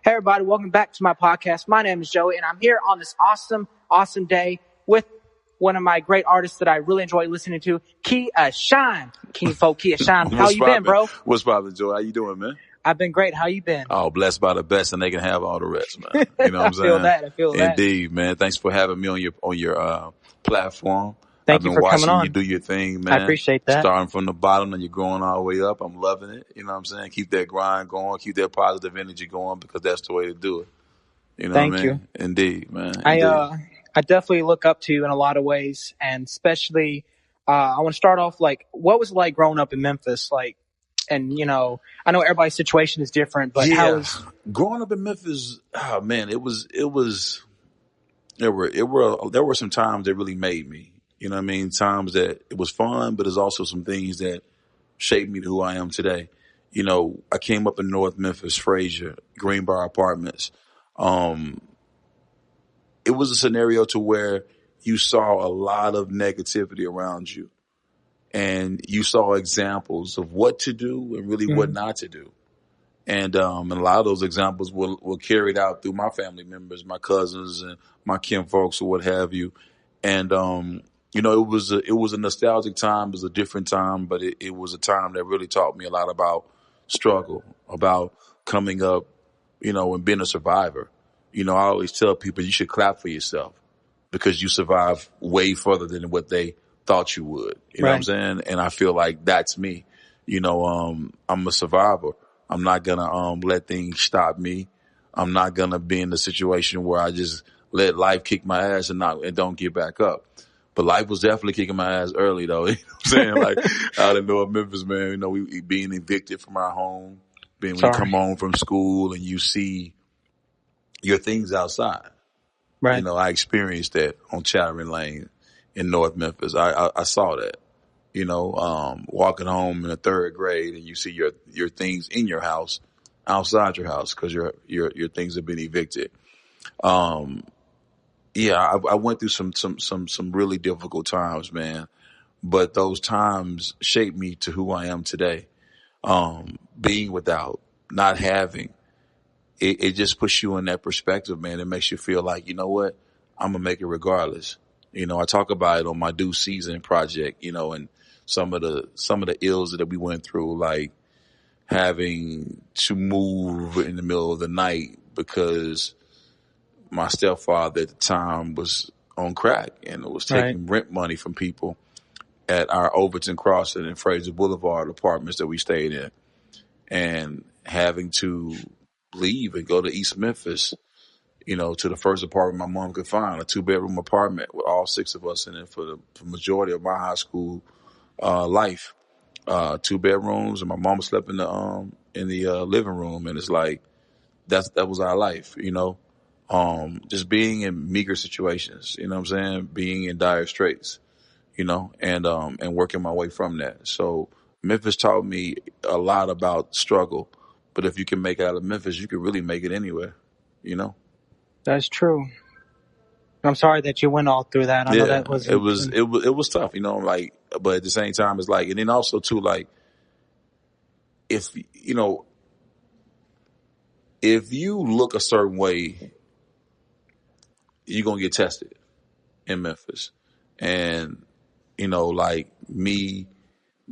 Hey, everybody, welcome back to my podcast. My name is Joey, and I'm here on this awesome day with one of my great artists that I really enjoy listening to, Kia Shine. King Folk Kia Shine. How What's you been, poppin'? bro? What's poppin', Joe? How you doing, man? I've been great. How you been? Oh, blessed by the best, and they can have all the rest, man. You know what I I'm feel saying? that. I feel that. Indeed, man. Thanks for having me on your platform. Thank I've you been for coming watching you on. do your thing, man. I appreciate that. Starting from the bottom and you're growing all the way up. I'm loving it. You know what I'm saying? Keep that grind going. Keep that positive energy going because that's the way to do it. You know Thank what I you. mean? Indeed, man. I definitely look up to you in a lot of ways, and especially, I want to start off what was it like growing up in Memphis? And I know everybody's situation is different, but how was growing up in Memphis? Oh man, there were some times that really made me. You know what I mean? Times that it was fun, but there's also some things that shaped me to who I am today. You know, I came up in North Memphis, Frazier, Greenbrier Apartments. It was a scenario to where you saw a lot of negativity around you, and you saw examples of what to do and really what not to do. And a lot of those examples were carried out through my family members, my cousins and my kin folks or what have you. And, it was a nostalgic time. It was a different time, but it was a time that really taught me a lot about struggle, about coming up, and being a survivor. I always tell people you should clap for yourself because you survived way further than what they thought you would. You know what I'm saying? And I feel like that's me. I'm a survivor. I'm not gonna let things stop me. I'm not gonna be in the situation where I just let life kick my ass and don't get back up. But life was definitely kicking my ass early though. You know what I'm saying? Like out in North Memphis, man, we being evicted from our home, when you come home from school and you see your things outside. right? I experienced that on Chattering Lane in North Memphis. I saw that. Walking home in the third grade and you see your things in your house, outside your house, because your things have been evicted. I went through some really difficult times, man. But those times shaped me to who I am today. Being without, not having, it just puts you in that perspective, man. It makes you feel like, you know what, I'm gonna make it regardless. I talk about it on my due season project, and some of the ills that we went through, like having to move in the middle of the night because my stepfather at the time was on crack and was taking rent money from people at our Overton Crossing and Fraser Boulevard apartments that we stayed in, and having to leave and go to East Memphis, to the first apartment my mom could find, a 2-bedroom apartment with all 6 of us in it for the majority of my high school life. 2 bedrooms, and my mama slept in the living room, and it's like that was our life, just being in meager situations, you know what I'm saying, being in dire straits, and working my way from that. So Memphis taught me a lot about struggle, but if you can make it out of Memphis, you can really make it anywhere, That's true. I'm sorry that you went all through that. I know that was it was tough, but at the same time, it's like, and then also too, like, if you look a certain way, you're gonna get tested in Memphis, and like me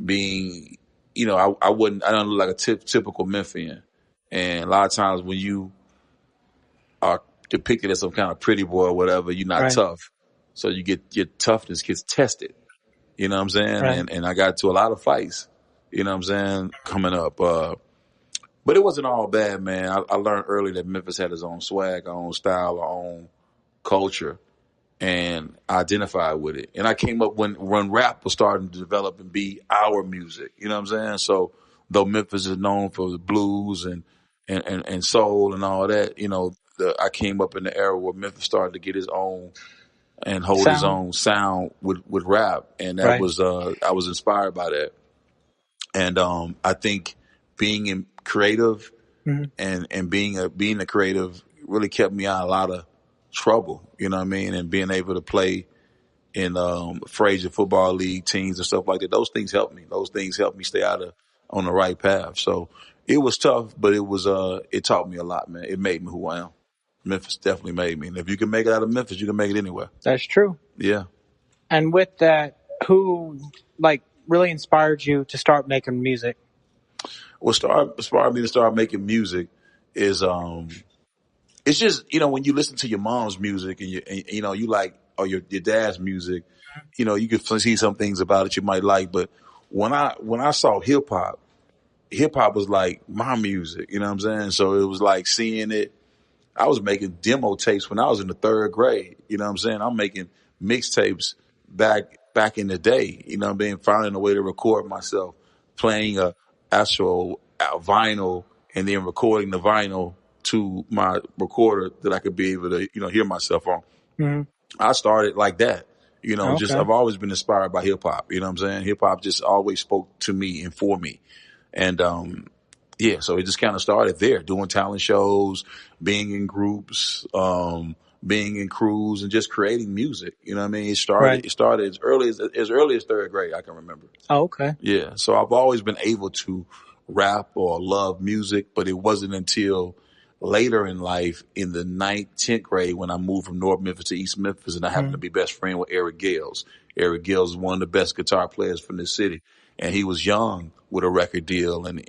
being, I don't look like a typical Memphian, and a lot of times when you are depicted as some kind of pretty boy or whatever, you're not tough. So your toughness gets tested. You know what I'm saying? Right. And I got to a lot of fights, you know what I'm saying, coming up. But it wasn't all bad, man. I learned early that Memphis had its own swag, our own style, our own culture, and I identified with it. And I came up when rap was starting to develop and be our music, you know what I'm saying? So though Memphis is known for the blues and soul and all that, I came up in the era where Memphis started to get his own and hold his own sound with rap. And that was, I was inspired by that. And, I think being creative and being a creative really kept me out of a lot of trouble, you know what I mean? And being able to play in, Frazier Football League teams and stuff like that. Those things helped me. Those things helped me stay on the right path. So It was tough, but it taught me a lot, man. It made me who I am. Memphis definitely made me. And if you can make it out of Memphis, you can make it anywhere. That's true. Yeah. And with that, who like really inspired you to start making music? What inspired me to start making music is it's just, when you listen to your mom's music and you like, or your dad's music, you can see some things about it you might like. But when I saw hip hop was like my music, you know what I'm saying? So it was like seeing it. I was making demo tapes when I was in the third grade. You know what I'm saying? I'm making mixtapes back in the day. You know what I mean? Finding a way to record myself, playing a actual vinyl, and then recording the vinyl to my recorder that I could be able to, hear myself on. Mm-hmm. I started like that. Okay. I've always been inspired by hip hop. You know what I'm saying? Hip hop just always spoke to me and for me. And, so it just kind of started there, doing talent shows, being in groups, being in crews, and just creating music. You know what I mean? It started as early as third grade, I can remember. Oh, okay. Yeah. So I've always been able to rap or love music, but it wasn't until later in life, in the 9th, 10th grade, when I moved from North Memphis to East Memphis, and I happened to be best friend with Eric Gales. Eric Gales is one of the best guitar players from this city. And he was young with a record deal and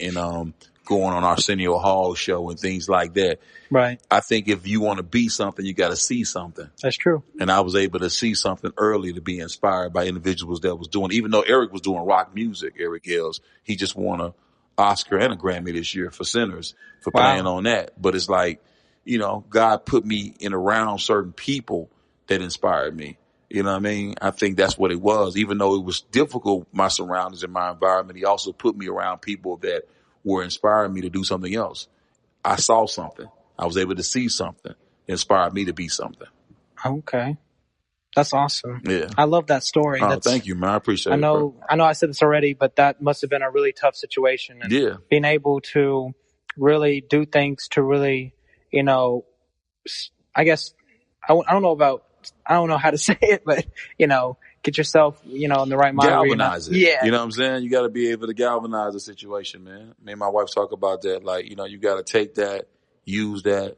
going on Arsenio Hall show and things like that. Right. I think if you want to be something, you got to see something. That's true. And I was able to see something early to be inspired by individuals that was doing, even though Eric was doing rock music, Eric Gales, he just won an Oscar and a Grammy this year for Sinners for playing on that. But it's like, God put me in around certain people that inspired me. You know what I mean? I think that's what it was. Even though it was difficult, my surroundings and my environment, he also put me around people that were inspiring me to do something else. I saw something. I was able to see something. It inspired me to be something. Okay. That's awesome. Yeah. I love that story. Thank you, man. I appreciate it. I know I said this already, but that must have been a really tough situation. And being able to really do things to really, I guess, I don't know how to say it, but, get yourself, in the right mind. Galvanize it. Yeah. You know what I'm saying? You got to be able to galvanize the situation, man. Me and my wife talk about that. Like, you got to take that, use that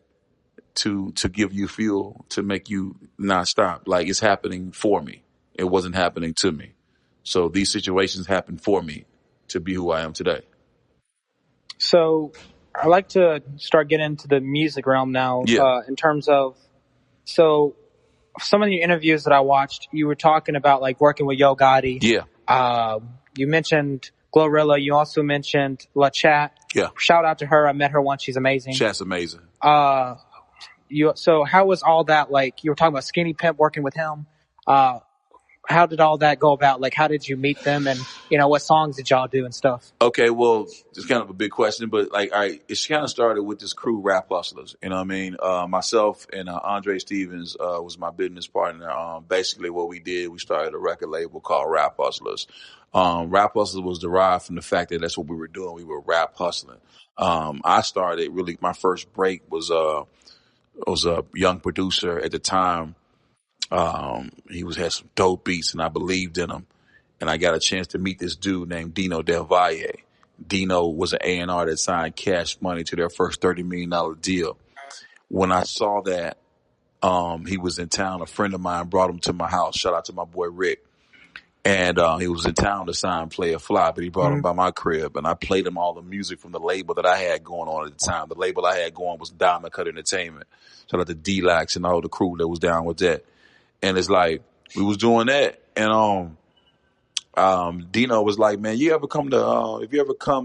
to give you fuel to make you not stop. Like, it's happening for me. It wasn't happening to me. So these situations happened for me to be who I am today. So I like to start getting into the music realm now. In terms of, so some of the interviews that I watched, you were talking about like working with Yo Gotti. Yeah. You mentioned Glorilla. You also mentioned La Chat. Yeah. Shout out to her. I met her once. She's amazing. Chat's amazing. So how was all that? Like, you were talking about Skinny Pimp, working with him. How did all that go about? Like, how did you meet them, and what songs did y'all do and stuff? Okay, well, it's kind of a big question, but like, all right, it kind of started with this crew, Rap Hustlers. You know what I mean? Myself and Andre Stevens was my business partner. Basically, what we did, we started a record label called Rap Hustlers. Rap Hustlers was derived from the fact that that's what we were doing. We were rap hustling. I started really. My first break was a young producer at the time. He had some dope beats, and I believed in him. And I got a chance to meet this dude named Dino Del Valle. Dino was an A&R that signed Cash Money to their first $30 million deal. When I saw that, he was in town, a friend of mine brought him to my house. Shout out to my boy Rick. And he was in town to sign Play a Fly, but he brought him by my crib, and I played him all the music from the label that I had going on at the time. The label I had going was Diamond Cut Entertainment. Shout out to D-Lax and all the crew that was down with that. And it's like, we was doing that, and Dino was like, man, if you ever come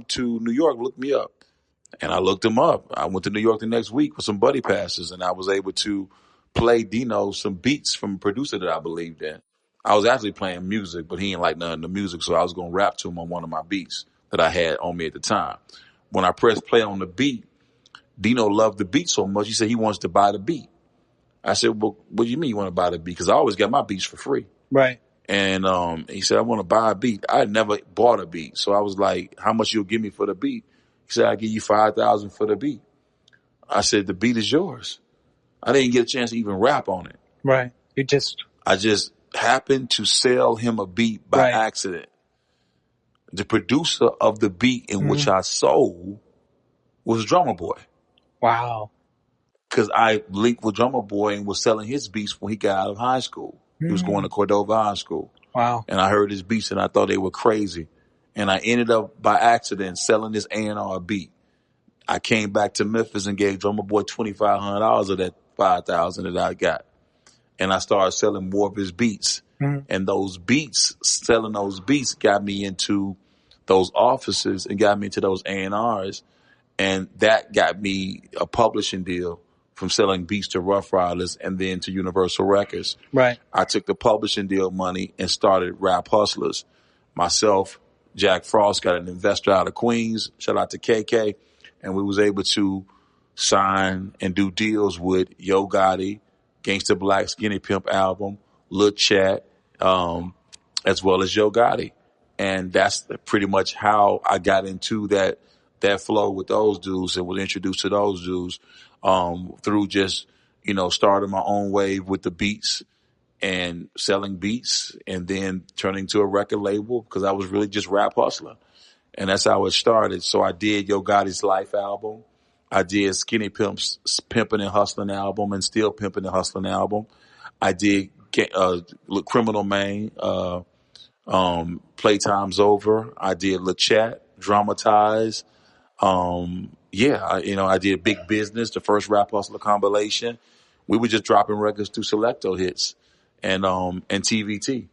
to New York, look me up. And I looked him up. I went to New York the next week with some buddy passes, and I was able to play Dino some beats from a producer that I believed in. I was actually playing music, but he didn't like none of the music, so I was going to rap to him on one of my beats that I had on me at the time. When I pressed play on the beat, Dino loved the beat so much, he said he wants to buy the beat. I said, well, what do you mean you want to buy the beat? Because I always got my beats for free. Right. And he said, I want to buy a beat. I had never bought a beat. So I was like, how much you'll give me for the beat? He said, I'll give you $5,000 for the beat. I said, the beat is yours. I didn't get a chance to even rap on it. Right. I just happened to sell him a beat by accident. The producer of the beat in which I sold was Drummer Boy. Wow. Because I linked with Drummer Boy and was selling his beats when he got out of high school. He was going to Cordova High School. Wow. And I heard his beats and I thought they were crazy. And I ended up by accident selling this A&R beat. I came back to Memphis and gave Drummer Boy $2,500 of that $5,000 that I got. And I started selling more of his beats. And those beats, selling those beats got me into those offices and got me into those A&Rs. And that got me a publishing deal from selling beats to Rough Riders and then to Universal Records. Right. I took the publishing deal money and started Rap Hustlers. Myself, Jack Frost, got an investor out of Queens. Shout out to KK. And we was able to sign and do deals with Yo Gotti, Gangsta Black Skinny Pimp album, Lil Chat, as well as Yo Gotti. And that's pretty much how I got into that flow with those dudes and was introduced to those dudes, through just, starting my own wave with the beats and selling beats and then turning to a record label because I was really just rap hustling. And that's how it started. So I did Yo Gotti's Life album. I did Skinny Pimp's Pimpin' and Hustlin' album and Still Pimpin' and Hustlin' album. I did Criminal Main, Playtime's Over. I did La Chat, Dramatize. I did Big Business, the first Rap Hustler compilation. We were just dropping records through Selecto Hits and TVT.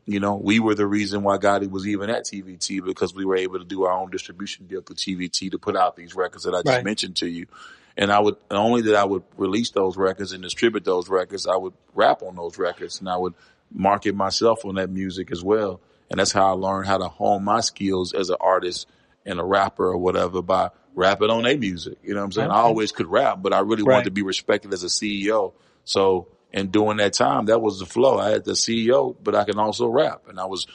We were the reason why Gotti was even at TVT because we were able to do our own distribution deal through TVT to put out these records that I just mentioned to you. And I would release those records and distribute those records, I would rap on those records and I would market myself on that music as well. And that's how I learned how to hone my skills as an artist and a rapper or whatever by rapping on their music. You know what I'm saying? Okay. I always could rap, but I really wanted to be respected as a CEO. So, and during that time, that was the flow. I had the CEO, but I can also rap. And I was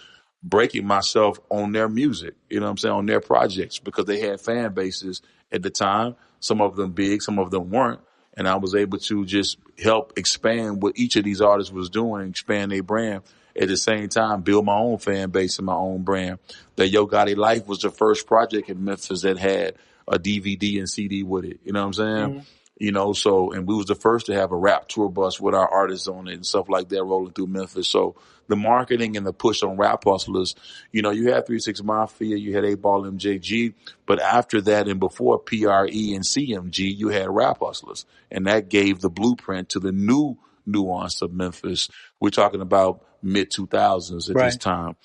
breaking myself on their music, on their projects because they had fan bases at the time. Some of them big, some of them weren't. And I was able to just help expand what each of these artists was doing, expand their brand. At the same time, build my own fan base and my own brand. The Yo Gotti Life was the first project in Memphis that had a DVD and CD with it. You know what I'm saying? And we was the first to have a rap tour bus with our artists on it and stuff like that rolling through Memphis. So the marketing and the push on Rap Hustlers, you had 3 6 Mafia, you had 8-Ball MJG, but after that and before PRE and CMG, you had Rap Hustlers. And that gave the blueprint to the new nuance of Memphis. We're talking about mid-2000s at this time.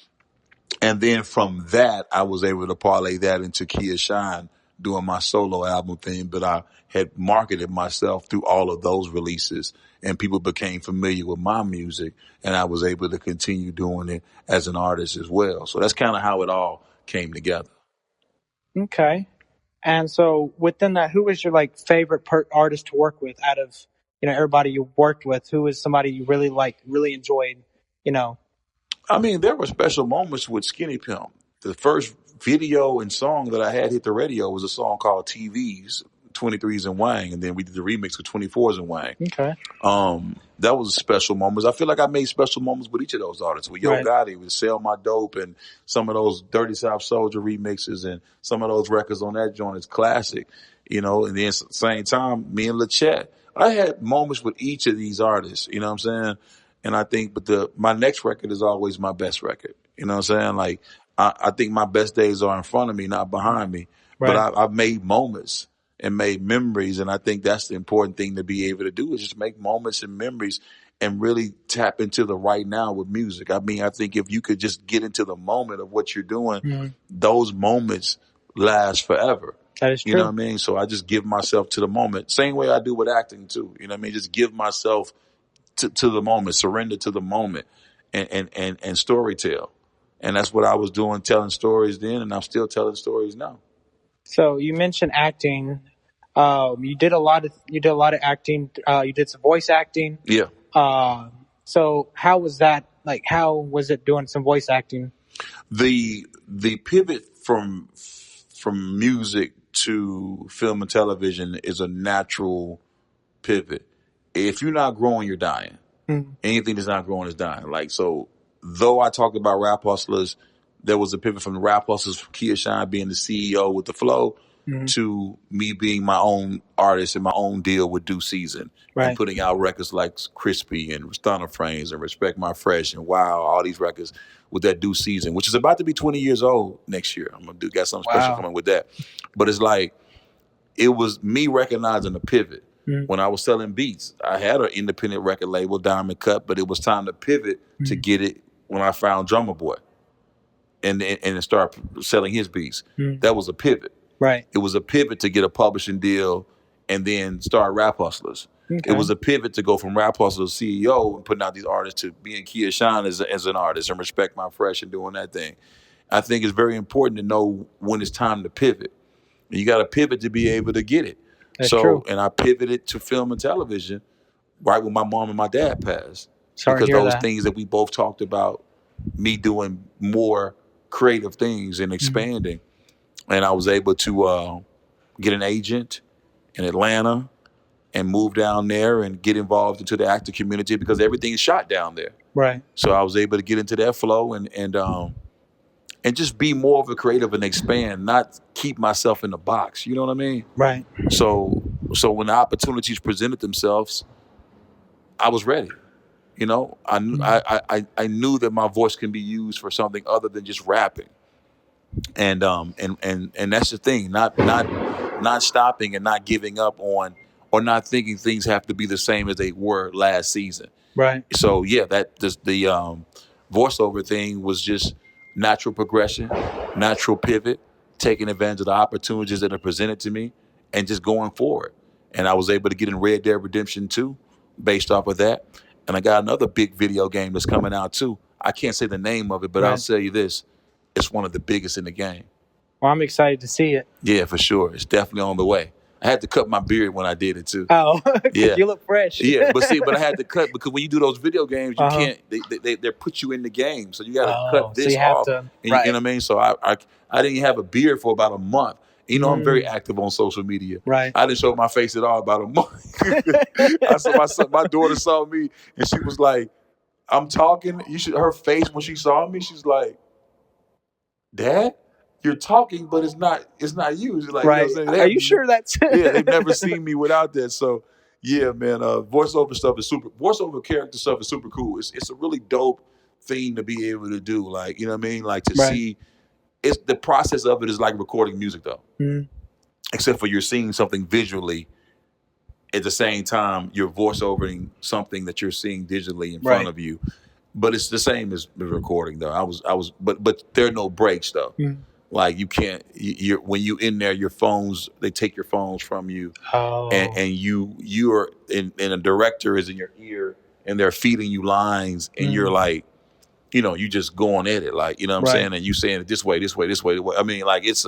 And then from that, I was able to parlay that into Kia Shine doing my solo album thing, but I had marketed myself through all of those releases and people became familiar with my music and I was able to continue doing it as an artist as well. So that's kind of how it all came together. Okay. And so within that, who was your favorite artist to work with out of, everybody you worked with? Who was somebody you really liked, really enjoyed, I mean, there were special moments with Skinny Pimp. The first video and song that I had hit the radio was a song called TVs, 23s and Wang, and then we did the remix with 24s and Wang. Okay. That was special moments. I feel like I made special moments with each of those artists. With Yo Gotti, with Sell My Dope, and some of those Dirty South Soldier remixes, and some of those records on that joint is classic. And then at the same time, me and La Chat. I had moments with each of these artists. You know what I'm saying? And I think, but my next record is always my best record. You know what I'm saying? I think my best days are in front of me, not behind me. Right. But I've made moments and made memories. And I think that's the important thing to be able to do is just make moments and memories and really tap into the right now with music. I mean, I think if you could just get into the moment of what you're doing, those moments last forever. That is true. You know what I mean? So I just give myself to the moment. Same way I do with acting too. You know what I mean? Just give myself to the moment, surrender to the moment and storytell. And that's what I was doing, telling stories then, and I'm still telling stories now. So you mentioned acting. You did a lot of acting. You did some voice acting. Yeah. So how was that? How was it doing some voice acting? The pivot from music to film and television is a natural pivot. If you're not growing, you're dying. Mm-hmm. Anything that's not growing is dying. So though I talked about Rap Hustlers, there was a pivot from the Rap Hustlers from Kia Shine being the CEO with the flow. to me being my own artist and my own deal with Due Season and Right. putting out records like Crispy and Stunner Frames and Respect My Fresh and Wow, all these records with that Due Season, which is about to be 20 years old next year. I'm gonna got something special Wow. coming with that. But it's like it was me recognizing the pivot. When I was selling beats, I had an independent record label, Diamond Cut, but it was time to pivot to get it when I found Drummer Boy and start selling his beats. That was a pivot. Right. It was a pivot to get a publishing deal and then start Rap Hustlers. Okay. It was a pivot to go from Rap Hustlers CEO and putting out these artists to being Kia Shine as an artist and Respect My Fresh and doing that thing. I think it's very important to know when it's time to pivot. And you got to pivot to be able to get it. That's true. And I pivoted to film and television right when my mom and my dad passed. Sorry because to hear those that. things that we both talked about, me doing more creative things and expanding. And I was able to get an agent in Atlanta and move down there and get involved into the actor community because everything is shot down there. Right. So I was able to get into that flow and just be more of a creative and expand, not keep myself in the box. You know what I mean? Right. So when the opportunities presented themselves, I was ready. You know, I knew that my voice can be used for something other than just rapping. And that's the thing, not stopping and not giving up on or not thinking things have to be the same as they were last season. Right. So yeah, the voiceover thing was just natural progression, natural pivot, taking advantage of the opportunities that are presented to me, and just going forward. And I was able to get in Red Dead Redemption 2 based off of that. And I got another big video game that's coming out too. I can't say the name of it, but I'll tell you this: it's one of the biggest in the game. Well, I'm excited to see it. Yeah, for sure. It's definitely on the way. I had to cut my beard when I did it too. Oh, yeah, you look fresh. Yeah, but I had to cut because when you do those video games, you can't. They put you in the game, so you got to cut this off. And you know what I mean? So I didn't have a beard for about a month. You know, I'm very active on social media. Right. I didn't show my face at all about a month. My daughter saw me and she was like, "I'm talking." Her face when she saw me, she's like, "Dad, you're talking, but it's not you." She's like, right. You know what I'm saying? Are you sure that's? Yeah, they've never seen me without that. So yeah, man, voiceover stuff is super. Voiceover character stuff is super cool. It's a really dope thing to be able to do. Like, you know what I mean? Like to see. It's the process of it is like recording music though, except for you're seeing something visually. At the same time, you're voiceovering something that you're seeing digitally in front of you. But it's the same as the recording though. But there are no breaks though. Like you can't. When you in there, your phones they take your phones from you, and you are and a director is in your ear and they're feeding you lines and you're like. You know, you just going at it, like, you know what I'm saying? And you saying it this way. I mean, like, it's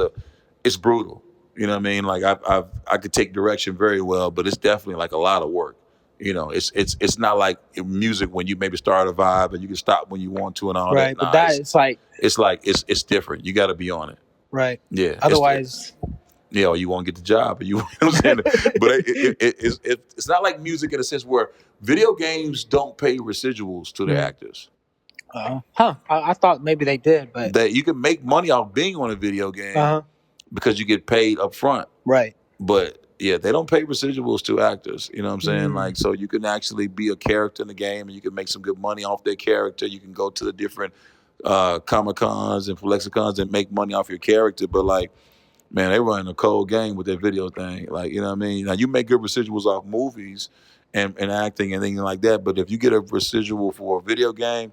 brutal. You know what I mean? Like, I could take direction very well, but it's definitely like a lot of work. You know, it's not like music when you maybe start a vibe and you can stop when you want to and all that. Right, but it's different. You got to be on it. Right. Yeah. Otherwise. Or you won't get the job. Or you know what I'm saying? But it's not like music in a sense where video games don't pay residuals to their actors. I thought maybe they did, but that you can make money off being on a video game because you get paid up front. Right. But yeah, they don't pay residuals to actors. You know what I'm saying? Like, so you can actually be a character in the game and you can make some good money off their character. You can go to the different Comic-Cons and Flexicons and make money off your character. But like, man, they running a cold game with their video thing. Like, you know what I mean? Now you make good residuals off movies and acting and things like that. But if you get a residual for a video game,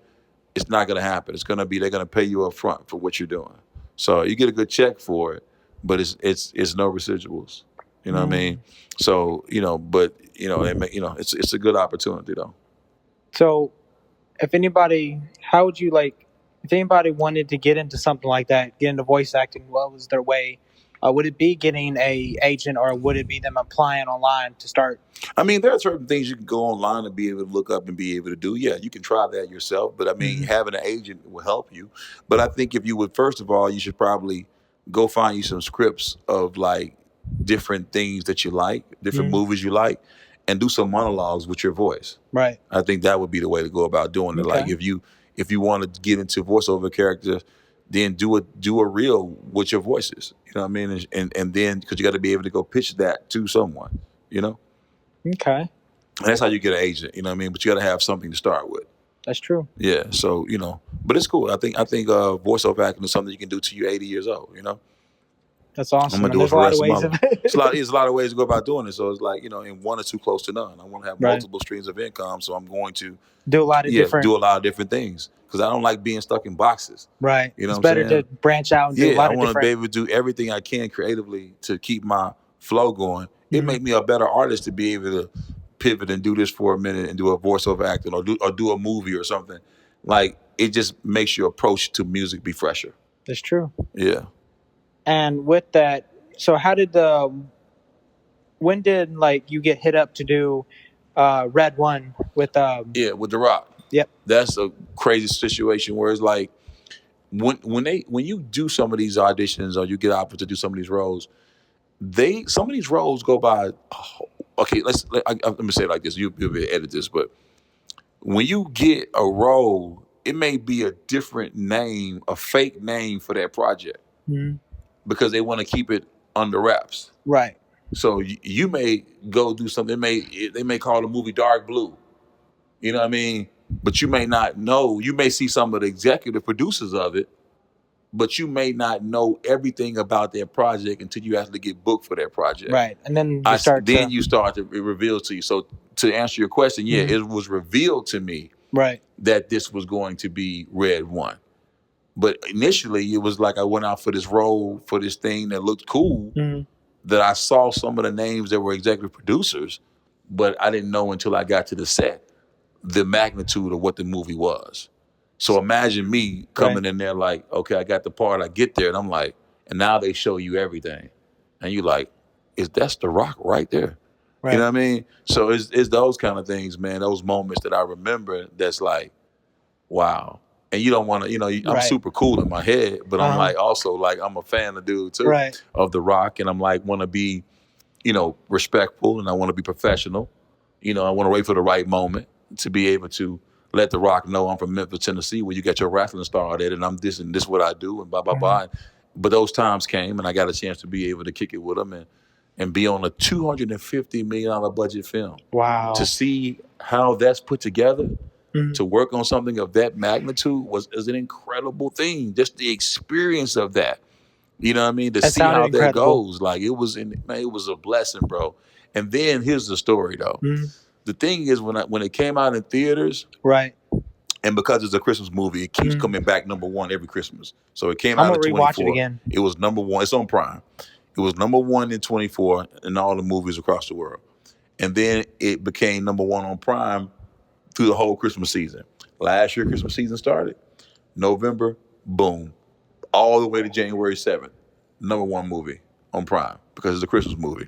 it's not going to happen. It's going to be they're going to pay you up front for what you're doing. So you get a good check for it, but it's no residuals. You know what I mean? So it's a good opportunity though. So, if anybody wanted to get into something like that, get into voice acting, what was their way? Would it be getting a agent or would it be them applying online to start? I mean, there are certain things you can go online and be able to look up and be able to do. Yeah, you can try that yourself. But I mean, having an agent will help you. But I think if you would, first of all, you should probably go find you some scripts of like different things that you like, different movies you like, and do some monologues with your voice. Right. I think that would be the way to go about doing it. Like if you want to get into voiceover characters, then do a reel with your voices. You know what I mean? And then because you got to be able to go pitch that to someone, you know. Okay. And that's how you get an agent, you know what I mean? But you got to have something to start with. That's true. Yeah, so but it's cool. I think voiceover acting is something you can do till you're 80 years old. That's I'm awesome. gonna And do it there's a for the lot of rest of my ways of life. It's a lot of ways to go about doing it. So it's like in one or two close to none. I want to have right. multiple streams of income. So I'm going to Do a lot of different. do a lot of different things because I don't like being stuck in boxes. Right. You know It's what I'm better to saying? branch out and do a Yeah, I lot of want to be different. able to do everything I can creatively to keep my flow going. It Mhm. make me a better artist to be able to pivot and do this for a minute and do a voiceover acting or do a movie or something. Like it just makes your approach to music be fresher. That's true. Yeah. And with that, so how did when did like you get hit up to do Red One with Yeah, with The Rock. Yep. That's a crazy situation where it's like when you do some of these auditions or you get offered to do some of these roles, some of these roles go by. Okay, let me say it like this. You'll be able to edit this, but when you get a role, it may be a different name, a fake name for that project Mhm. because they want to keep it under wraps. Right. So you may go do something. They may call the movie Dark Blue. You know what I mean? But you may not know. You may see some of the executive producers of it, but you may not know everything about their project until you actually get booked for that project. Right. And then you start then you start to it reveals to you. So to answer your question, yeah, Mhm. it was revealed to me right. that this was going to be Red One. But initially, it was like I went out for this role for this thing that looked cool. Mhm. That I saw some of the names that were executive producers, but I didn't know until I got to the set the magnitude of what the movie was. So imagine me coming Right. in there like, okay, I got the part. I get there, and I'm like, and now they show you everything, and you like, that's The Rock right there? You know Right. what I mean? So it's those kind of things, man. Those moments that I remember. That's like, wow. And you don't want to, I'm Right. super cool in my head, but I'm Uh-huh. like also like I'm a fan of dude too Right. of The Rock, and I'm like want to be, respectful, and I want to be professional. I want to wait for the right moment to be able to let The Rock know I'm from Memphis, Tennessee, where you got your wrestling star at, and I'm this and this what I do, and blah blah Mhm. blah. But those times came, and I got a chance to be able to kick it with him and be on a $250 million budget film. Wow. To see how that's put together, Mhm. to work on something of that magnitude is an incredible thing. Just the experience of that. You know what I mean? To That see sounded how that incredible. goes. Like it was a blessing, bro. And then here's the story though. Mhm. The thing is when it came out in theaters, Right. and because it's a Christmas movie, it keeps Mhm. coming back number one every Christmas. So it came I'm out in gonna rewatch it 24. again. It was number one. It's on Prime. It was number one in 24 in all the movies across the world. And then it became number one on Prime through the whole Christmas season. Last year, Christmas season started. November, boom. All the way to January 7th. Number one movie on Prime because it's a Christmas movie.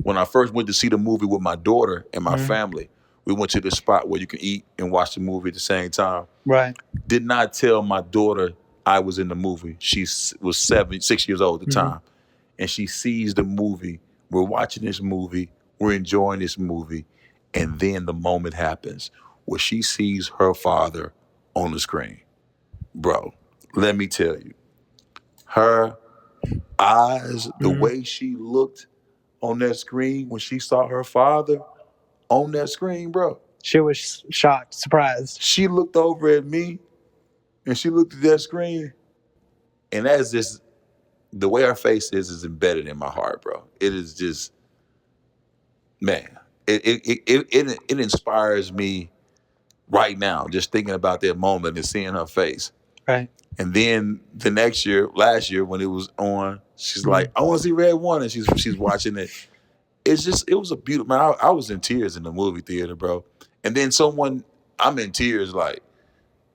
When I first went to see the movie with my daughter and my Mhm. family, we went to this spot where you can eat and watch the movie at the same time. Right. Did not tell my daughter I was in the movie. She was 6 years old at the Mhm. time. And she sees the movie. We're watching this movie. We're enjoying this movie. And then the moment happens where she sees her father on the screen. Bro, let me tell you, her eyes, the Mhm. way she looked on that screen when she saw her father on that screen, bro. She was shocked, surprised. She looked over at me and she looked at that screen. And that's just the way her face is embedded in my heart, bro. It is just, man, it inspires me right now, just thinking about that moment and seeing her face. Right. And then last year when it was on, she's Mhm. like, I want to see Red One, and she's watching it. It was a beautiful. Man, I was in tears in the movie theater, bro. And then I'm in tears, like,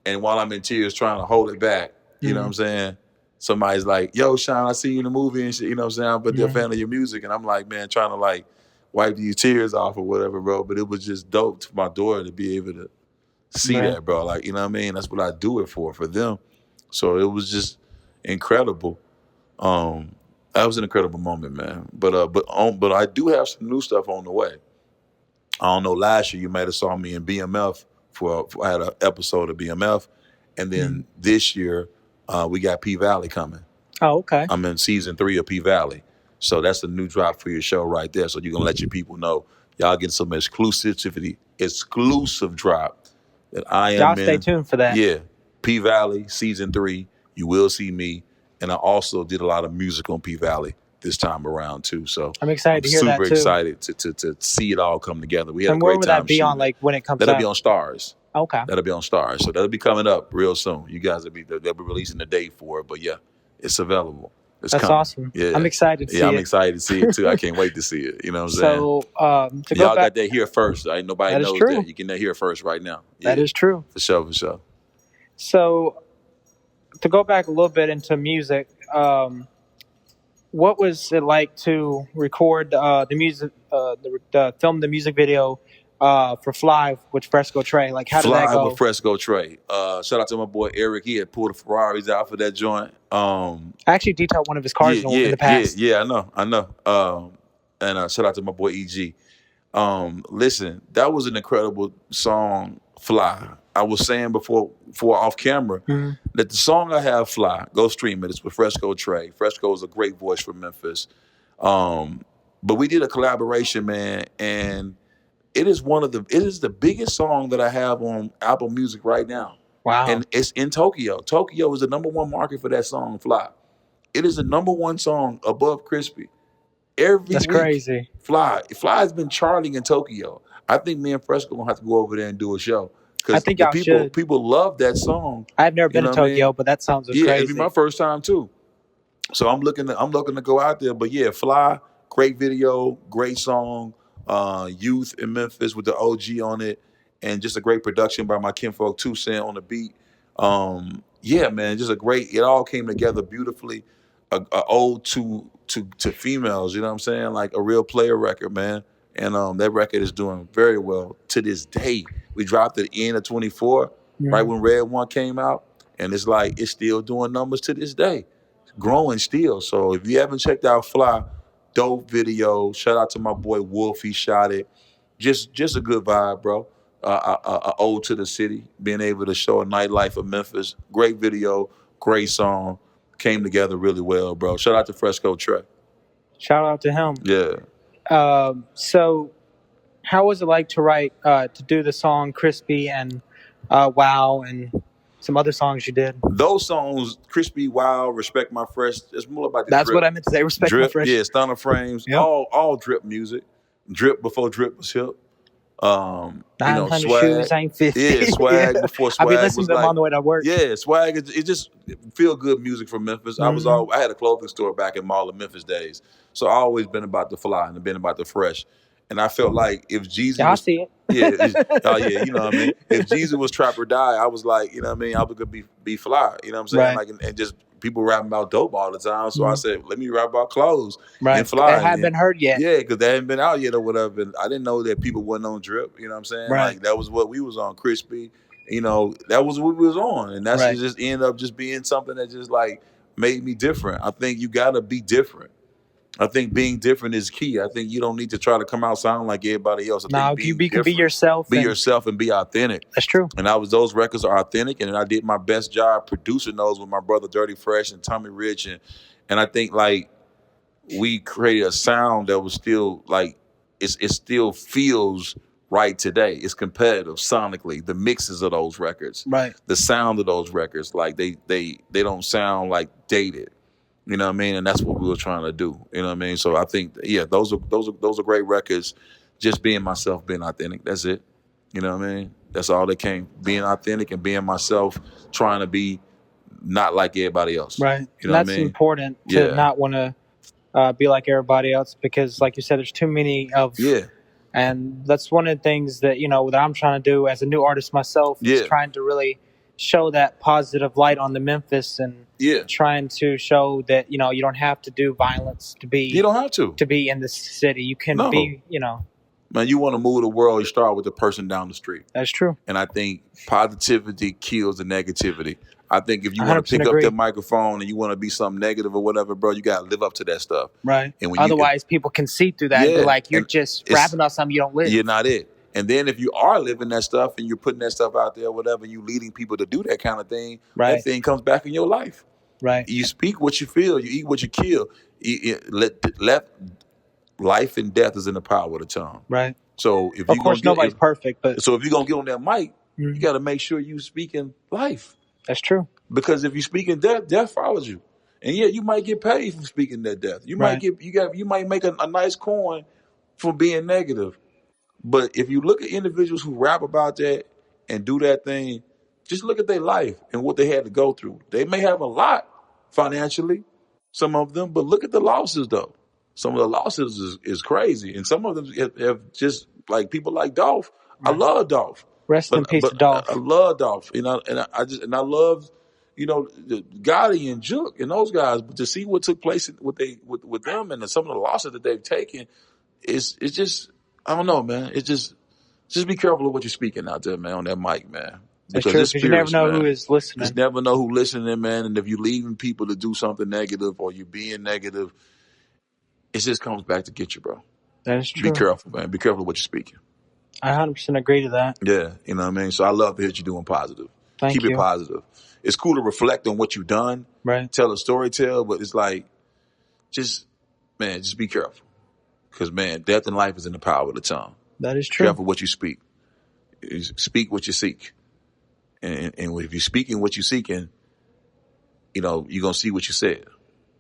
and while I'm in tears, trying to hold it back, you know what I'm saying? Somebody's like, "Yo, Sean, I see you in the movie and shit." You know what I'm saying? But they're a Mhm. fan of your music, and I'm like, man, trying to like wipe these tears off or whatever, bro. But it was just dope to my daughter to be able to see Right. that, bro. Like, you know what I mean? That's what I do it for them. So it was just incredible. That was an incredible moment, man. But I do have some new stuff on the way. I don't know. Last year you might have saw me in BMF I had an episode of BMF, and then Mhm. this year we got P Valley coming. Oh, okay. I'm in season 3 of P Valley. So that's a new drop for your show right there. So you're gonna let your people know y'all get some exclusive drop that I Y'all am stay in. tuned for that. Yeah, P Valley season 3. You will see me, and I also did a lot of music on P Valley this time around too. So I'm excited I'm to hear that super too. excited to see it all come together. We had a And where great would that time be on, shooting it. like, when it comes That'll be out? on Stars. Okay. That'll be on Stars. So that'll be coming up real soon. You guys they'll be releasing the date for it. But yeah, it's available. It's That's coming. awesome. I'm Yeah. excited to Yeah, see I'm it. excited to see it too. I can't wait to see it. You know what I'm saying? So, to go Y'all back, got that here first. Right? Nobody that is knows true. that. You can hear it first right now. That Yeah. is true. For sure, for sure. So, to go back a little bit into music, what was it like to record the music, film the music video for Fly with Fresco Trey? Like, how did that Fly with go? Fresco Trey. Shout out to my boy Eric. He had pulled the Ferraris out for that joint. I actually detailed one of his cars Yeah, in yeah, the yeah, past. yeah. I know. And shout out to my boy EG. Listen, that was an incredible song, Fly. I was saying before off camera Mhm. that the song I have, Fly, go stream it. It's with Fresco Trey. Fresco is a great voice from Memphis. Um, but we did a collaboration, man, and it is the biggest song that I have on Apple Music right now. Wow, And it's in Tokyo. Tokyo is the number one market for that song, Fly. It is the number one song above Crispy every that's week. crazy. Fly has been charting in Tokyo. I think me and Fresco gonna have to go over there and do a show I because think the y'all people should. people love that song. I've never You been to know what I mean? Tokyo, but that sounds just Yeah, it'd be my crazy. first time too. So I'm looking to go out there. But yeah, Fly, great video, great song. Youth in Memphis with the OG on it, and just a great production by my kinfolk Two Cent on the beat. Yeah, man, just a great. It all came together beautifully. A ode to females. You know what I'm saying? Like a real player record, man. And that record is doing very well to this day. We dropped it in of 24, right Mhm. when Red One came out, and it's like it's still doing numbers to this day, growing still. So if you haven't checked out Fly, dope video. Shout out to my boy Wolf. He shot it. Just a good vibe, bro. Ode to the city, being able to show a nightlife of Memphis. Great video, great song. Came together really well, bro. Shout out to Fresco Trey. Shout out to him. Yeah. So, how was it like to write, to do the song "Crispy" and "Wow" and some other songs you did? Those songs, Crispy, Wild, Respect My Fresh, it's more about the That's what drip. I meant to say. Respect my Drip, fresh. yeah, Stunner Frames, Yep. all drip music. Drip before drip was hip. 900 swag. shoes ain't 50. Yeah, swag Yeah. before I'll be swag listening was to them like, on the way to work. yeah, swag. It just feel good music from Memphis. Mhm. I had a clothing store back in Mall of Memphis days, so I always been about the fly and been about the fresh. And I felt like if Jeezy Yeah, I was, see it. yeah, oh yeah, you know what I mean. If Jeezy was trap or die, I was like, you know what I mean. I was gonna be fly, you know what I'm saying? Right. Like, and just people rapping about dope all the time. So I Mhm. said, let me rap about clothes Right. and fly. It hadn't been heard yet. Yeah, because they hadn't been out yet or whatever. And I didn't know that people wasn't on drip. You know what I'm saying? Right. Like that was what we was on. Crispy. That was what we was on, and that's Right. just ended up just being something that just like made me different. I think you gotta be different. I think being different is key. I think you don't need to try to come out sounding like everybody else. I No, think being you can be different, yourself. be and yourself and be authentic. That's true. And those records are authentic, and I did my best job producing those with my brother Dirty Fresh and Tommy Rich, and I think like we created a sound that was still like it still feels right today. It's competitive sonically. The mixes of those records, Right. the sound of those records, like they don't sound like dated. You know what I mean? And that's what we were trying to do. You know what I mean? So I think yeah, those are great records. Just being myself, being authentic. That's it. You know what I mean? That's all that came. Being authentic and being myself, trying to be not like everybody else. Right. You And know what that's I mean? important to Yeah. not want to be like everybody else because, like you said, there's too many of. Yeah. And that's one of the things that that I'm trying to do as a new artist myself is Yeah. trying to really show that positive light on the Memphis and Yeah. trying to show that you don't have to do violence to You be don't have to. in this city. You can No. be Man, you want to move the world, you start with the person down the street. That's true. And I think positivity kills the negativity. I think if you want to 100% pick up agree. that microphone and you want to be something negative or whatever, bro, you got to live up to that stuff. Right. And when Otherwise, people can see through that and be Yeah, like, you're and just it's- rapping about something you don't live. you're not it. And then if you are living that stuff and you're putting that stuff out there, whatever, you leading people to do that kind of thing, Right. that thing comes back in your life. Right. You speak what you feel. You eat what you kill. Let life and death is in the power of the tongue. Right. So if Of you're gonna course, nobody's perfect, but if you're gonna get on that mic, you mm, got to make sure you speaking life. that's true. Because if you speaking death, death follows you. And yeah, you might get paid for speaking that death. You might Right. you might make a nice coin from being negative. But if you look at individuals who rap about that and do that thing, just look at their life and what they had to go through. They may have a lot financially, some of them, but look at the losses though. Some of the losses is crazy, and some of them have just like people like Dolph. I Right. love Dolph, Rest in peace to Dolph. I love Dolph, I love Gotti and Jook and those guys. But to see what took place with them and some of the losses that they've taken, it's just I don't know, man. It's just be careful of what you're speaking out there, man, on that mic, man. That's Because true. it's Because you never spirits, know man. who is listening. Just never know who listening, man. And if you're leaving people to do something negative or you being negative, it just comes back to get you, bro. That is true. Be careful, man. Be careful of what you're speaking. I 100% agree to that. Yeah, you know what I mean? So I love to hear you doing positive. Keep it positive. It's cool to reflect on what you've done. Right. Tell a story, but it's like, just be careful. Because, man, death and life is in the power of the tongue. That is true. Careful what you speak. Speak what you seek. And if you're speaking what you're seeking, you're going to see what you said.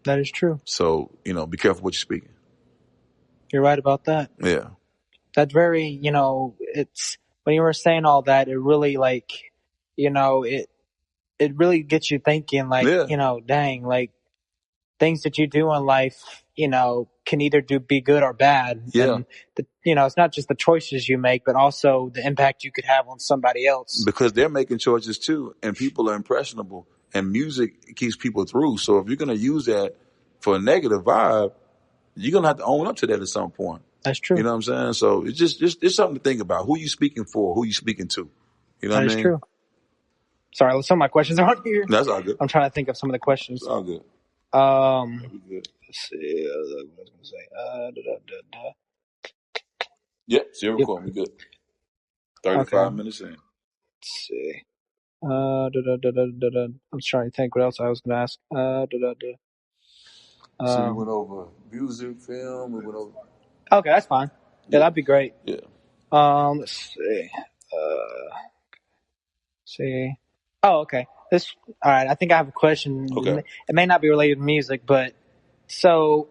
That is true. So, be careful what you're speaking. You're right about that. Yeah. That's very, it's when you were saying all that, it really it really gets you thinking dang, like things that you do in life, can either be good or bad. Yeah. And it's not just the choices you make, but also the impact you could have on somebody else. Because they're making choices too, and people are impressionable, and music keeps people through. So if you're going to use that for a negative vibe, you're going to have to own up to that at some point. That's true. You know what I'm saying? So it's just something to think about. Who you speaking for? Who you speaking to? You know what I mean? That is true. Sorry, some of my questions are on here. That's all good. I'm trying to think of some of the questions. It's all good. Let's see. What was I going to say? Yeah, zero recording. We good. 35 minutes in. Let's see. I'm trying to think what else I was going to ask. So we went over music, film. We went over. Okay, that's fine. Yeah, that'd be great. Yeah. Let's see. See. Oh, okay. All right. I think I have a question. Okay. It may not be related to music, but so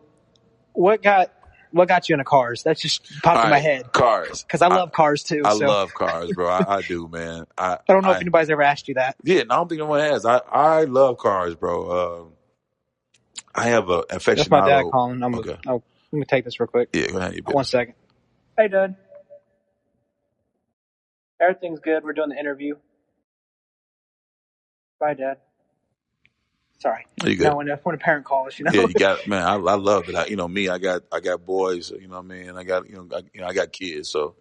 what got you into cars? That just popped in my head. Cars. Because I love cars too. I love cars, bro. I do, man. I don't know if anybody's ever asked you that. Yeah, I don't think anyone has. I love cars, bro. I have an aficionado. That's my dad calling. Okay. Let me take this real quick. Yeah, go ahead. 1 second. Hey, Dad. Everything's good. We're doing the interview. Bye, Dad. Sorry. You good? No, when a parent calls, Yeah, you got man. I love it. I got boys. You know what I mean. I got kids. So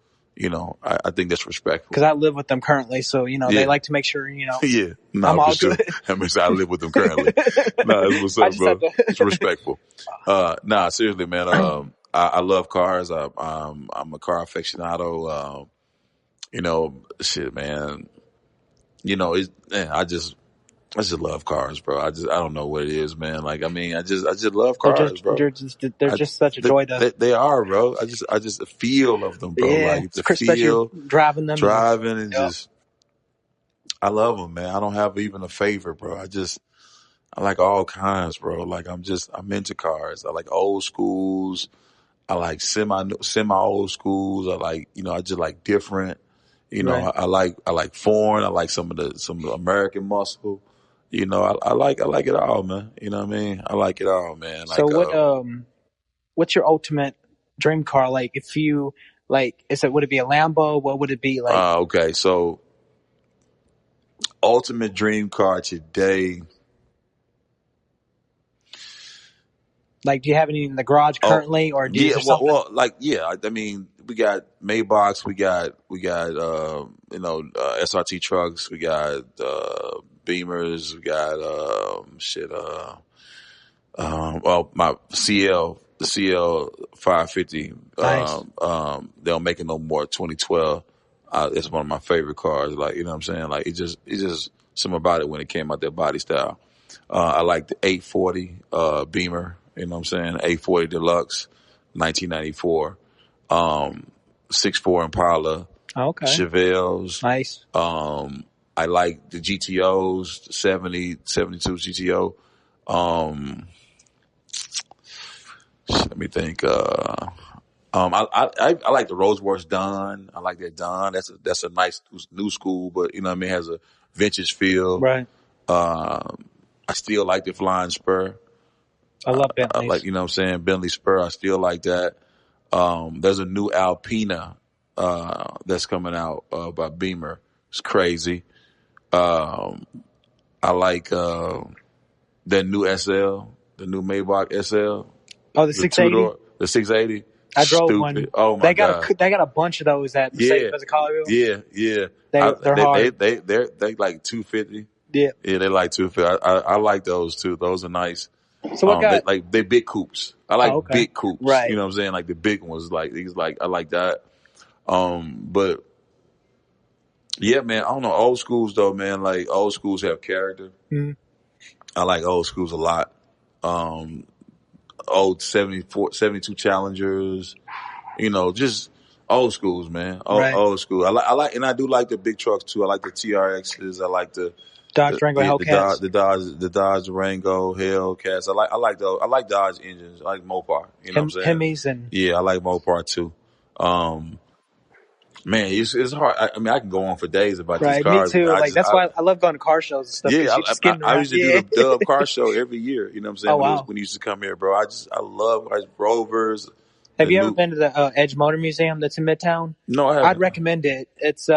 I think that's respectful. Because I live with them currently, so they like to make sure Yeah, I'm all sure. good. That means I live with them currently. That's what's up, bro. It's respectful. Seriously, man. I love cars. I'm a car aficionado. Shit, man. I just love cars, bro. I don't know what it is, man. Like, I mean, I just love cars, bro. They're just such a joy to. They are, bro. I just the feel of them, bro. Yeah, like the feel, driving them, and just. I love them, man. I don't have even a favorite, bro. I like all kinds, bro. Like I'm into cars. I like old schools. I like semi old schools. I like, I just like different. Right. I like foreign. I like some of the American muscle. I like it all, man. You know what I mean? I like it all, man. Like, so what's your ultimate dream car? Like, if you would it be a Lambo? What would it be like? Okay. So ultimate dream car today. Like, do you have any in the garage currently, or do you? I mean, we got Maybachs, we got SRT trucks, we got Beamers, we got my the CL 550. Nice. They don't make it no more. 2012. It's one of my favorite cars. Like, you know what I'm saying? Like, it's just something about it when it came out, their body style. I like the 840 Beamer. You know what I'm saying? 840 Deluxe, 1994. 6'4" Impala. Okay. Chevelles. Nice. I like the GTOs, the 70, 72 GTO. Let me think. I like the Roseworks Don. I like that Don. That's a nice new school, but you know what I mean, has a vintage feel. Right. I still like the Flying Spur. I love I Bentleys. like, you know what I'm saying, Bentley Spur. I still like that. There's a new Alpina that's coming out by Beamer. It's crazy. I like that new SL, the new Maybach SL. Oh, the 680. The 680. I drove Stupid. one. Oh my god. They got a bunch of those at Mercedes Collierville. Yeah. They're hard. They like 250. Yeah. Yeah, they like 250. I like those too. Those are nice. So what got? They big coupes. I like big coupes. Right. You know what I'm saying? Like the big ones. I like that. But yeah, man. I don't know. Old schools though, man. Like old schools have character. Mm-hmm. I like old schools a lot. Old 72 Challengers. You know, just old schools, man. Old school. I like, and I do like the big trucks too. I like the TRXs. I like the Dodge Durango Hellcats. The Dodge Durango Hellcats. I like those. I like Dodge engines. I like Mopar. You know what I'm saying? Hemis and yeah, I like Mopar too. Man, it's hard. I mean, I can go on for days about these cars. Me too. Like that's why I love going to car shows and stuff. Yeah, I used to do the Dub car show every year. You know what I'm saying? Oh, wow. When you used to come here, bro. I love Rovers. Have you ever been to the Edge Motor Museum that's in Midtown? No, I haven't. I'd recommend it. It's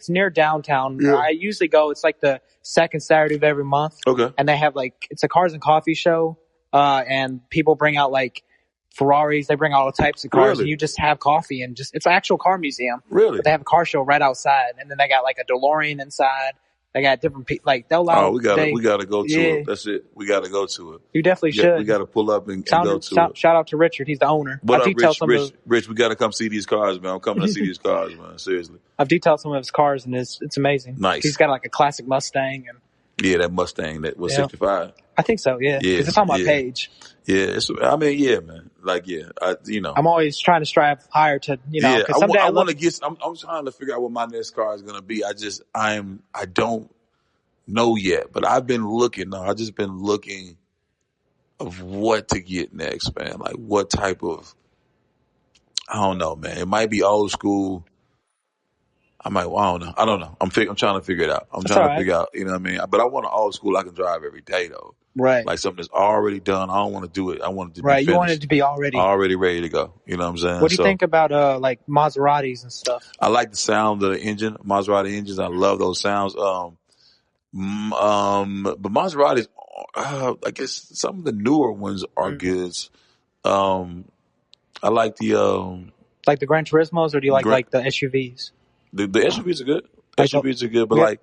near downtown. Yeah. I usually go. It's like the second Saturday of every month. Okay. And they have it's a cars and coffee show. And people bring out like Ferraris. They bring out all types of cars, and you just have coffee and it's an actual car museum. Really? But they have a car show right outside, and then they got like a DeLorean inside. They got different people. Like they'll allow. Oh, we gotta go to it. That's it. We gotta go to it. You definitely should. We gotta pull up and go to it. Shout out to Richard. He's the owner. What up, Rich? We gotta come see these cars, man. I'm coming to see these cars, man. Seriously. I've detailed some of his cars, and it's amazing. Nice. He's got like a classic Mustang, and that Mustang that was 65. I think so. Yeah. Because it's on my page. Yeah. Man. Like, I'm always trying to strive higher to, because someday I want to get. I'm trying to figure out what my next car is gonna be. I don't know yet, but I've been looking. I just been looking of what to get next, man. Like what type of. I don't know, man. It might be old school. I don't know. I'm trying to figure it out. I'm trying to figure out, you know what I mean? But I want an old school I can drive every day though. Right. Like something that's already done. I don't want to do it. I want it to be finished. You want it to be already ready to go. You know what I'm saying? What do you think about like Maseratis and stuff? I like the sound of the engine, Maserati engines. I love those sounds. But Maseratis, I guess some of the newer ones are good. I like the like the Gran Turismos, or do you like the SUVs? The SUVs are good. SUVs are good, but like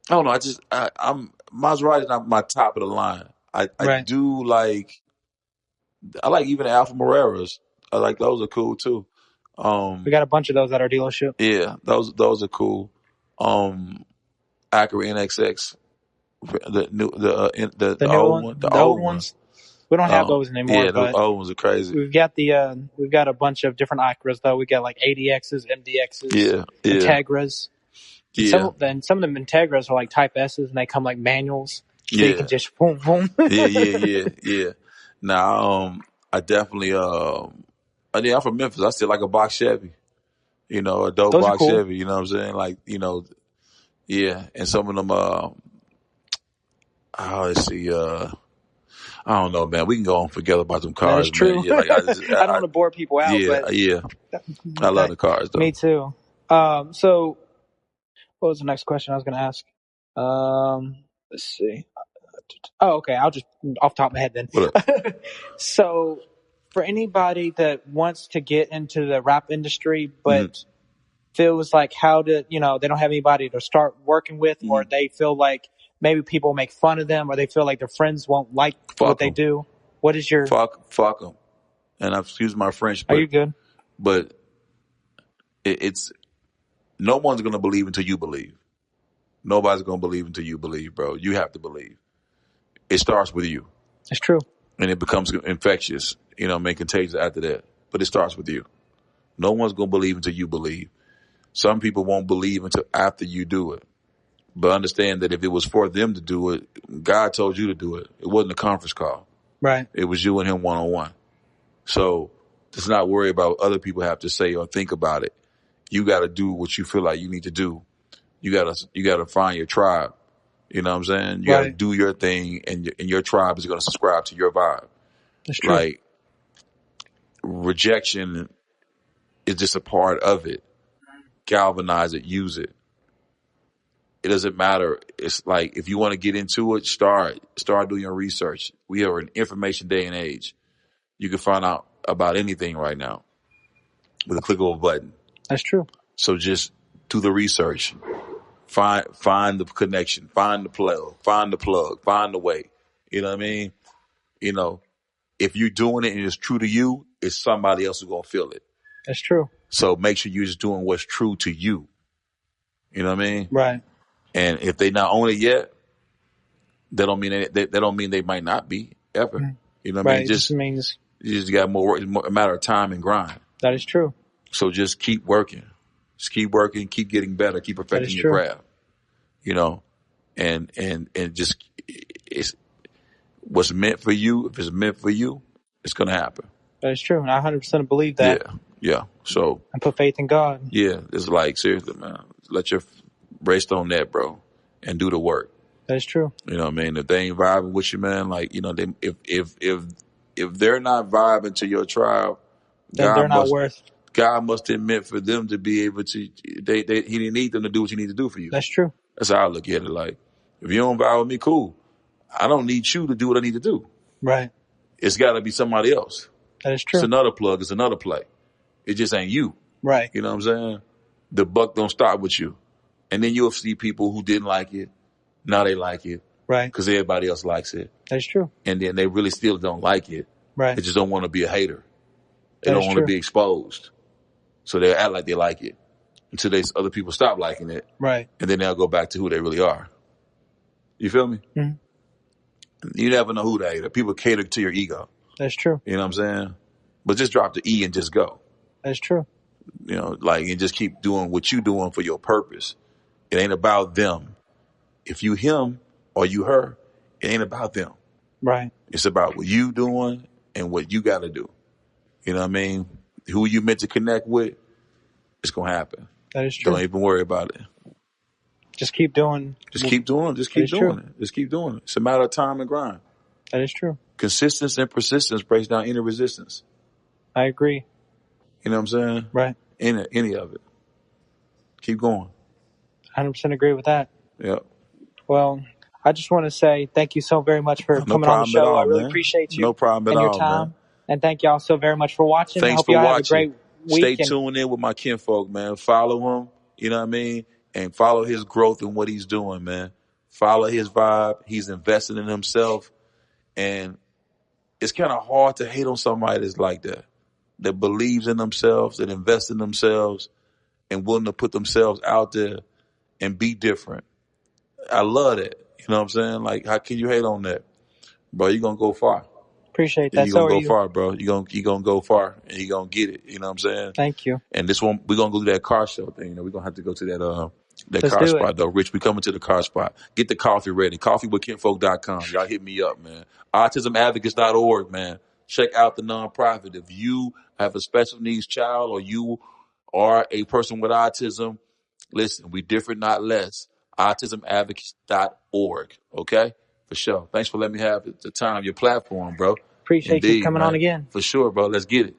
I don't know. I'm Maserati is not my top of the line. I do like. I like even the Alfa Moreras. I like those are cool too. We got a bunch of those at our dealership. Yeah, those are cool. Acura NXX, the old ones. We don't have those anymore. Yeah, the old ones are crazy. We've got a bunch of different Acuras though. We got like ADXs, MDXs, Integras. Yeah. Some of them Integras are like Type S's, and they come like manuals. So you can just boom, boom. Yeah. Now, I definitely, I'm from Memphis. I still like a box Chevy. A dope those box cool. Chevy. You know what I'm saying? Like, and some of them, let's see, I don't know, man. We can go on forget about them cars. That's true. Man. Yeah, like, I don't want to bore people out. Yeah. I love the cars, though. Me too. So, what was the next question I was going to ask? Let's see. Oh, okay. I'll just off the top of my head then. So, for anybody that wants to get into the rap industry, but feels like they don't have anybody to start working with, or they feel like maybe people make fun of them, or they feel like their friends won't like what they do. What is your fuck them? And I've excuse my French. Are you good? But it's no one's gonna believe until you believe. Nobody's going to believe until you believe, bro. You have to believe. It starts with you. It's true. And it becomes infectious, contagious after that. But it starts with you. No one's going to believe until you believe. Some people won't believe until after you do it. But understand that if it was for them to do it, God told you to do it. It wasn't a conference call. Right. It was you and him one-on-one. So let's not worry about what other people have to say or think about it. You got to do what you feel like you need to do. You got to find your tribe. You know what I'm saying? You got to do your thing, and your tribe is going to subscribe to your vibe. That's true. Like, rejection is just a part of it. Galvanize it, use it. It doesn't matter. It's like, if you want to get into it, start doing your research. We are an information day and age. You can find out about anything right now with a click of a button. That's true. So just do the research. Find the connection. Find the plug. Find the way. You know what I mean? If you're doing it and it's true to you, it's somebody else who's going to feel it. That's true. So make sure you're just doing what's true to you. You know what I mean? Right. And if they not own it yet, that don't mean they might not be ever. You know what I mean? It just means you just got more work. It's a matter of time and grind. That is true. So just keep working. Just keep working. Keep getting better. Keep perfecting your craft. And just it's what's meant for you. If it's meant for you, it's gonna happen. That is true, and I 100% believe that. Yeah. So and put faith in God. Yeah, it's like, seriously, man. Let your rest on that, bro, and do the work. That is true. You know what I mean? If they ain't vibing with you, man, like, if they're not vibing to your tribe, then they're not worth. God must have meant for them to be able to. He didn't need them to do what you need to do for you. That's true. That's how I look at it. Like, if you don't vibe with me, cool. I don't need you to do what I need to do. Right. It's got to be somebody else. That is true. It's another plug. It's another play. It just ain't you. Right. You know what I'm saying? The buck don't stop with you. And then you'll see people who didn't like it. Now they like it. Right. Because everybody else likes it. That's true. And then they really still don't like it. Right. They just don't want to be a hater. They don't want to be exposed. So they act like they like it until other people stop liking it. Right. And then they'll go back to who they really are. You feel me? Mm-hmm. You never know who they are. People cater to your ego. That's true. You know what I'm saying? But just drop the E and just go. That's true. And just keep doing what you're doing for your purpose. It ain't about them. If you him or you her, it ain't about them. Right. It's about what you doing and what you got to do. You know what I mean? Who you meant to connect with, it's going to happen. That is true. Don't even worry about it. Just keep doing. Just keep doing it. Just keep doing it. Just keep doing it. It's a matter of time and grind. That is true. Consistency and persistence breaks down any resistance. I agree. You know what I'm saying? Right. Any of it. Keep going. 100% agree with that. Yep. Well, I just want to say thank you so very much for coming on the show. I really appreciate you. No problem at all, your time. Man. And thank y'all so very much for watching. Thanks I hope for y'all watching. Have a great week. Stay tuned in with my kinfolk, man. Follow him, you know what I mean? And follow his growth and what he's doing, man. Follow his vibe. He's investing in himself. And it's kind of hard to hate on somebody that's like that believes in themselves, that invests in themselves, and willing to put themselves out there and be different. I love that. You know what I'm saying? Like, how can you hate on that? Bro, you're going to go far. Appreciate that. You're going to go far, bro. You're going to go far, and you're going to get it. You know what I'm saying? Thank you. And this one, we're going to go to that car show thing. We're going to have to go to that car spot, though. Rich, we coming to the car spot. Get the coffee ready. Coffeewithkinfolk.com. Y'all hit me up, man. AutismAdvocates.org, man. Check out the nonprofit. If you have a special needs child or you are a person with autism, listen, we different, not less. AutismAdvocates.org. Okay? For sure. Thanks for letting me have the time, your platform, bro. Appreciate you coming on again. For sure, bro. Let's get it.